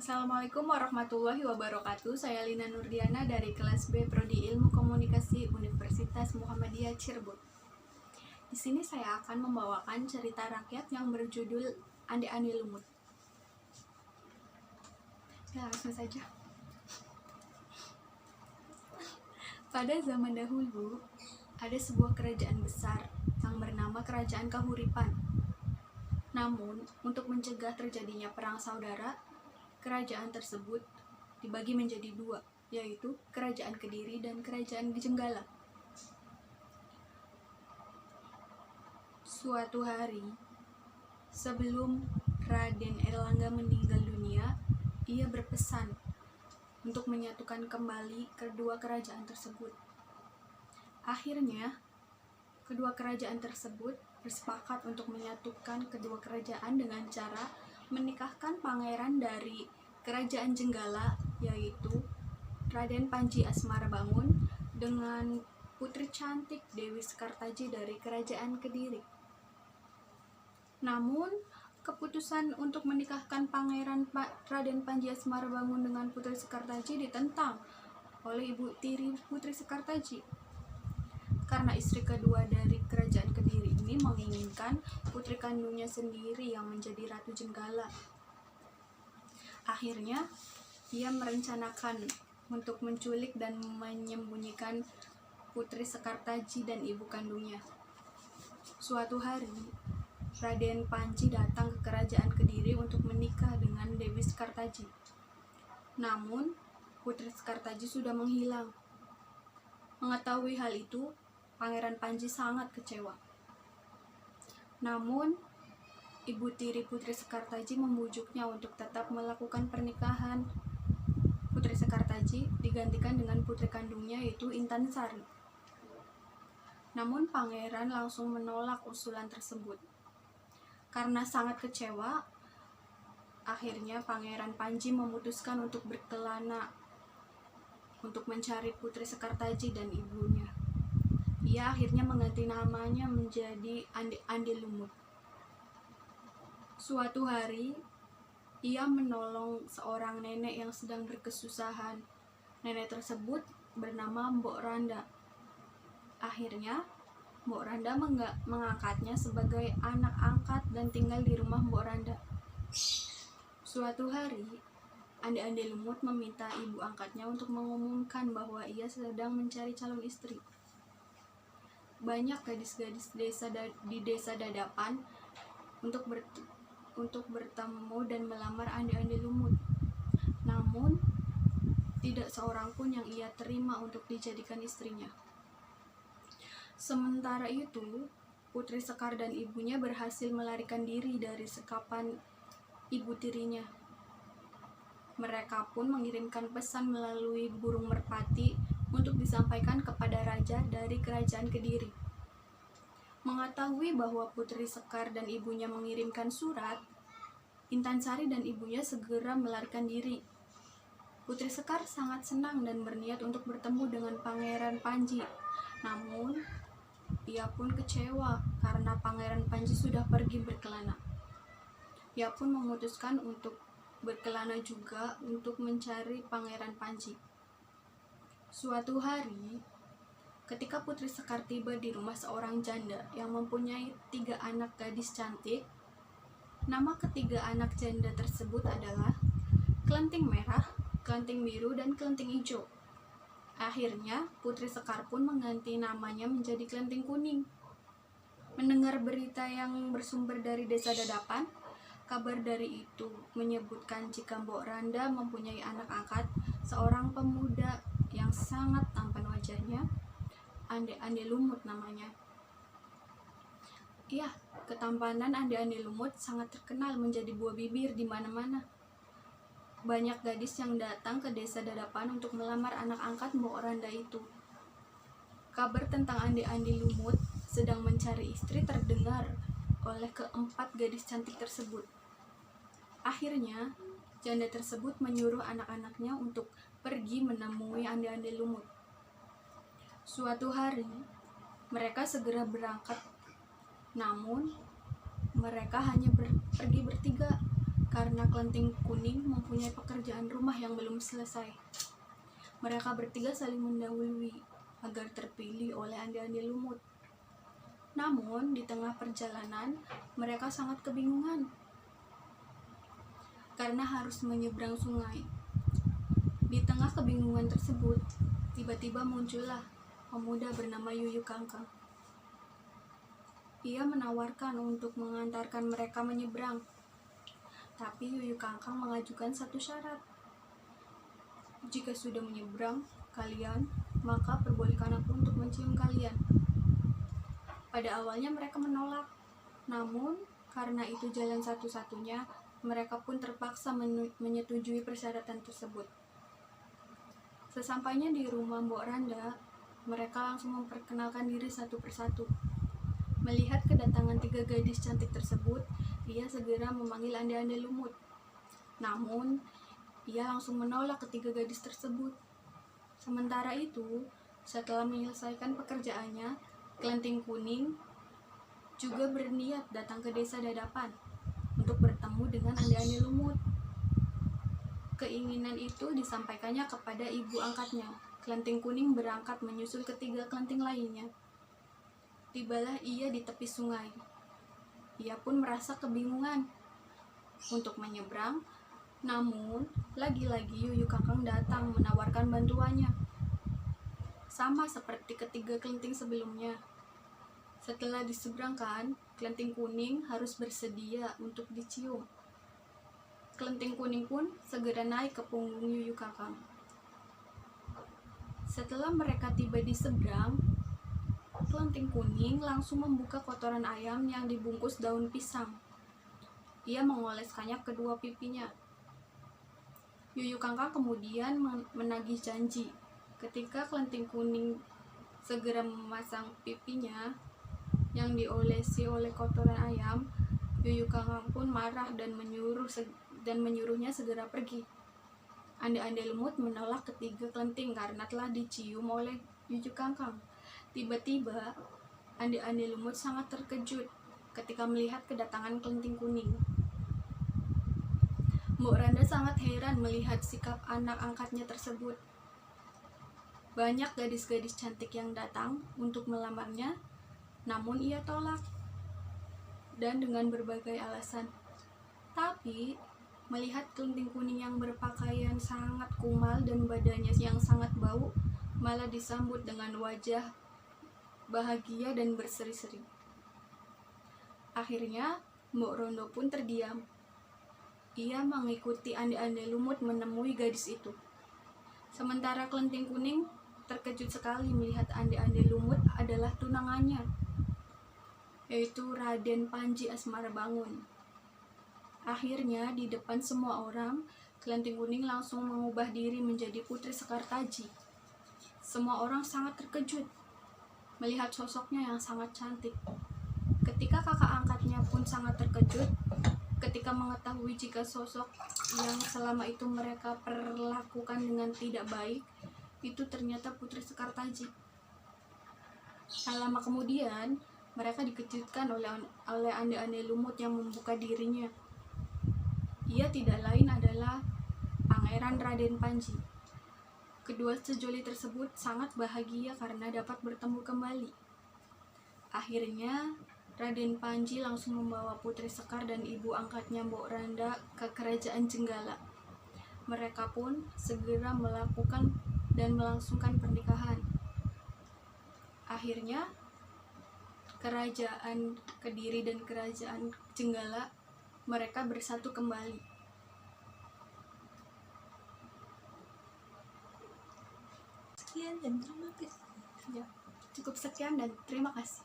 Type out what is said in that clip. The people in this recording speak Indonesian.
Assalamualaikum warahmatullahi wabarakatuh. Saya Lina Nurdiana dari kelas B Prodi Ilmu Komunikasi Universitas Muhammadiyah Cirebon. Di sini saya akan membawakan cerita rakyat yang berjudul Ande-Ande Lumut. Ya, langsung saja. Pada zaman dahulu, ada sebuah kerajaan besar yang bernama Kerajaan Kahuripan. Namun, untuk mencegah terjadinya perang saudara, kerajaan tersebut dibagi menjadi dua, yaitu Kerajaan Kediri dan Kerajaan Jenggala. Suatu hari, sebelum Raden Erlangga meninggal dunia, ia berpesan untuk menyatukan kembali kedua kerajaan tersebut. Akhirnya, kedua kerajaan tersebut bersepakat untuk menyatukan kedua kerajaan dengan cara menikahkan pangeran dari Kerajaan Jenggala, yaitu Raden Panji Asmarabangun, dengan putri cantik Dewi Sekartaji dari Kerajaan Kediri. Namun, keputusan untuk menikahkan pangeran Raden Panji Asmarabangun dengan putri Sekartaji ditentang oleh ibu tiri putri Sekartaji, karena istri kedua dari Kerajaan Kediri ini menginginkan putri kandungnya sendiri yang menjadi Ratu Jenggala. Akhirnya, ia merencanakan untuk menculik dan menyembunyikan putri Sekartaji dan ibu kandungnya. Suatu hari, Raden Panji datang ke Kerajaan Kediri untuk menikah dengan Dewi Sekartaji. Namun, putri Sekartaji sudah menghilang. Mengetahui hal itu, Pangeran Panji sangat kecewa. Namun, ibu tiri putri Sekartaji membujuknya untuk tetap melakukan pernikahan. Putri Sekartaji digantikan dengan putri kandungnya, yaitu Intan Sari. Namun, pangeran langsung menolak usulan tersebut. Karena sangat kecewa, akhirnya Pangeran Panji memutuskan untuk berkelana untuk mencari putri Sekartaji dan ibunya. Ia akhirnya mengganti namanya menjadi Ande-Ande Lumut. Suatu hari, ia menolong seorang nenek yang sedang berkesusahan. Nenek tersebut bernama Mbok Randa. Akhirnya, Mbok Randa mengangkatnya sebagai anak angkat dan tinggal di rumah Mbok Randa. Suatu hari, Ande-Ande Lumut meminta ibu angkatnya untuk mengumumkan bahwa ia sedang mencari calon istri. Banyak gadis-gadis di desa Dadapan untuk bertemu dan melamar Ande-Ande Lumut. Namun, tidak seorang pun yang ia terima untuk dijadikan istrinya. Sementara itu, putri Sekar dan ibunya berhasil melarikan diri dari sekapan ibu tirinya. Mereka pun mengirimkan pesan melalui burung merpati untuk disampaikan kepada raja dari Kerajaan Kediri. Mengetahui bahwa putri Sekar dan ibunya mengirimkan surat, Intan Sari dan ibunya segera melarikan diri. Putri Sekar sangat senang dan berniat untuk bertemu dengan Pangeran Panji. Namun, ia pun kecewa karena Pangeran Panji sudah pergi berkelana. Ia pun memutuskan untuk berkelana juga untuk mencari Pangeran Panji. Suatu hari, ketika Putri Sekar tiba di rumah seorang janda yang mempunyai 3 anak gadis cantik, nama ketiga anak janda tersebut adalah Kelenting Merah, Kelenting Biru, dan Kelenting Hijau. Akhirnya, Putri Sekar pun mengganti namanya menjadi Kelenting Kuning. Mendengar berita yang bersumber dari desa Dadapan, kabar dari itu menyebutkan jika Mbok Randa mempunyai anak angkat, seorang pemuda yang sangat tampan wajahnya, Ande-Ande Lumut namanya. Iya, ketampanan Ande-Ande Lumut sangat terkenal menjadi buah bibir di mana-mana. Banyak gadis yang datang ke desa Dadapan untuk melamar anak angkat Mbok Randa itu. Kabar tentang Ande-Ande Lumut sedang mencari istri terdengar oleh keempat gadis cantik tersebut. Akhirnya, janda tersebut menyuruh anak-anaknya untuk pergi menemui Ande-Ande Lumut. Suatu hari, mereka segera berangkat. Namun, mereka hanya pergi bertiga karena Kelenting Kuning mempunyai pekerjaan rumah yang belum selesai. Mereka bertiga saling mendahului agar terpilih oleh Ande-Ande Lumut. Namun, di tengah perjalanan, mereka sangat kebingungan karena harus menyeberang sungai. Di tengah kebingungan tersebut, tiba-tiba muncullah pemuda bernama Yuyu Kangkang. Ia menawarkan untuk mengantarkan mereka menyeberang. Tapi Yuyu Kangkang mengajukan satu syarat. Jika sudah menyeberang kalian, maka perbolehkan aku untuk mencium kalian. Pada awalnya mereka menolak, namun karena itu jalan satu-satunya, mereka pun terpaksa menyetujui persyaratan tersebut. Sesampainya di rumah Mbok Randa, mereka langsung memperkenalkan diri satu persatu. Melihat kedatangan 3 gadis cantik tersebut, ia segera memanggil Ande-Ande Lumut. Namun, ia langsung menolak ketiga gadis tersebut. Sementara itu, setelah menyelesaikan pekerjaannya, Kelenting Kuning juga berniat datang ke desa Dadapan untuk bertemu dengan Ande-Ande Lumut. Keinginan itu disampaikannya kepada ibu angkatnya. Kelenting Kuning berangkat menyusul ketiga kelenting lainnya. Tibalah ia di tepi sungai. Ia pun merasa kebingungan untuk menyeberang, namun lagi-lagi Yuyu Kangkang datang menawarkan bantuannya. Sama seperti ketiga kelenting sebelumnya. Setelah diseberangkan, Kelenting Kuning harus bersedia untuk dicium. Kelenting Kuning pun segera naik ke punggung Yuyu Kangkang. Setelah mereka tiba di seberang, Kelenting Kuning langsung membuka kotoran ayam yang dibungkus daun pisang. Ia mengoleskannya ke kedua pipinya. Yuyu Kangkang kemudian menagih janji. Ketika Kelenting Kuning segera memasang pipinya yang diolesi oleh kotoran ayam, Yuyu Kangkang pun marah dan menyuruhnya segera pergi. Ande-Ande Lumut menolak ketiga kelenting karena telah dicium oleh Yuyu Kangkang. Tiba-tiba, Ande-Ande Lumut sangat terkejut ketika melihat kedatangan Kelenting Kuning. Mbok Randa sangat heran melihat sikap anak angkatnya tersebut. Banyak gadis-gadis cantik yang datang untuk melamarnya, namun ia tolak dan dengan berbagai alasan. Tapi, melihat Kelenting Kuning yang berpakaian sangat kumal dan badannya yang sangat bau, malah disambut dengan wajah bahagia dan berseri-seri. Akhirnya, Mbok Rondo pun terdiam. Ia mengikuti Ande-Ande Lumut menemui gadis itu. Sementara Kelenting Kuning terkejut sekali melihat Ande-Ande Lumut adalah tunangannya, yaitu Raden Panji Asmarabangun. Akhirnya, di depan semua orang, Kelenting Kuning langsung mengubah diri menjadi Putri Sekartaji. Semua orang sangat terkejut melihat sosoknya yang sangat cantik. Ketika kakak angkatnya pun sangat terkejut ketika mengetahui jika sosok yang selama itu mereka perlakukan dengan tidak baik itu ternyata Putri Sekartaji. Tak lama kemudian, mereka dikejutkan oleh Ande-Ande Lumut yang membuka dirinya. Ia tidak lain adalah Pangeran Raden Panji. Kedua sejoli tersebut sangat bahagia karena dapat bertemu kembali. Akhirnya, Raden Panji langsung membawa Putri Sekar dan ibu angkatnya Mbok Randa ke kerajaan Jenggala. Mereka pun segera melakukan dan melangsungkan pernikahan. Akhirnya, kerajaan Kediri dan kerajaan Jenggala mereka bersatu kembali. Sekian dan terima kasih. Ya, cukup sekian dan terima kasih.